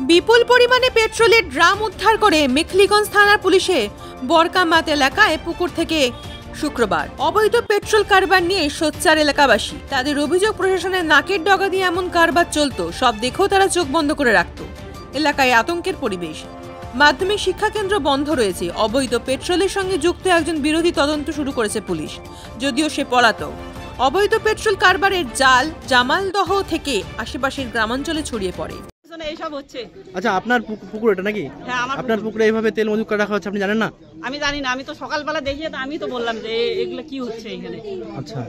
বিপুল পরিমাণে পেট্রোলের ড্রাম উদ্ধার করে মেখলিগঞ্জ থানার পুলিশে বরকামাত এলাকায় পুকুর থেকে শুক্রবার অবৈধ পেট্রোল কারবার নিয়ে সোচ্চার এলাকাবাসী। তাদের অভিযোগ, প্রশাসনের নাকের ডগা দিয়ে এমন কারবার চলতো, সব দেখেও তারা চোখ বন্ধ করে রাখত। এলাকায় আতঙ্কের পরিবেশ। মাধ্যমিক শিক্ষা কেন্দ্র বন্ধ রয়েছে। অবৈধ পেট্রোলের সঙ্গে যুক্ত একজন বিরোধী তদন্ত শুরু করেছে পুলিশ, যদিও সে পলাতক। অবৈধ পেট্রোল কারবারের জাল জামালদহ থেকে আশেপাশের গ্রামাঞ্চলে ছড়িয়ে পড়ে। এইসব হচ্ছে। আচ্ছা, আপনার পুকুর এটা নাকি? হ্যাঁ, আপনার পুকুরে এইভাবে তেল মজুদ করে রাখা হচ্ছে, আপনি জানেন না? আমি জানি না, আমি তো সকালবেলা দেখি, আমি তো বললাম যে এগুলো কি হচ্ছে এখানে। আচ্ছা,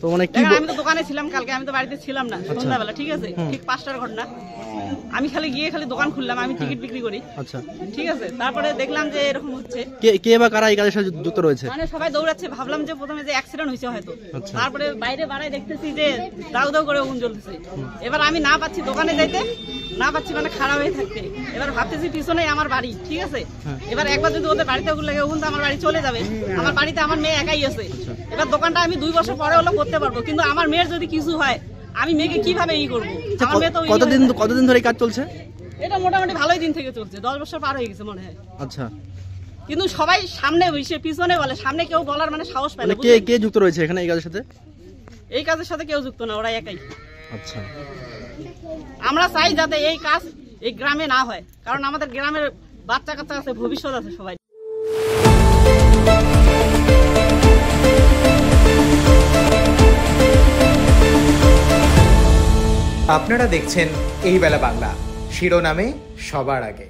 তো মানে কি, আমি তো দোকানে ছিলাম কালকে, আমি তো বাড়িতে ছিলাম না সন্ধ্যাবেলা, ঠিক আছে, ঠিক 5টার ঘটনা। আমি খালি দোকান খুললাম, আমি টিকিট বিক্রি করি। আচ্ছা, ঠিক আছে, তারপরে দেখলাম যে এরকম হচ্ছে। কে বা কারা এই কাজের সাথে যুক্ত রয়েছে? মানে সবাই দৌড়াচ্ছে, ভাবলাম যে প্রথমে যে অ্যাক্সিডেন্ট হয়েছে হয়তো। তারপরে বাইরে বাড়ায় দেখতেছি যে দাউ দাউ করে আগুন জ্বলতেছে। এবার আমি না পাচ্ছি দোকানে যাইতে, না পাচ্ছি মানে খারাপ হয়ে থাকতে। এবার ভাবতেছি পিছনেই আমার বাড়ি, ঠিক আছে। এবার একবার যদি ওদের বাড়িতে ওগুলো লাগে, ওগুলো আমার বাড়ি চলে যাবে। আমার বাড়িতে আমার মেয়ে একাই আছে। এবার দোকানটা আমি 2 বছর পরে হলো করতে পারবো, কিন্তু আমার মেয়ের যদি কিছু হয়, আমি মেয়েকে কিভাবে করবো? কতদিন ধরে কাজ চলছে? এটা মোটামুটি ভালোই দিন থেকে চলছে, 10 বছর পার হয়ে গেছে মনে হয়। আচ্ছা, কিন্তু সবাই সামনে বসে পিছনে বলে, সামনে কেউ বলার মানে সাহস পায় না। কে যুক্ত রয়েছে এখানে এই কাজের সাথে? এই কাজের সাথে কেউ যুক্ত না, ওরা একাই। আচ্ছা, আমরা চাই যাতে এই কাজ এই গ্রামে না হয়, কারণ আমাদের গ্রামের বাচ্চা কাচ্চা আছে, ভবিষ্যৎ আছে সবাই। আপনারা দেখছেন এই বেলা বাংলা, শিরোনামে সবার আগে।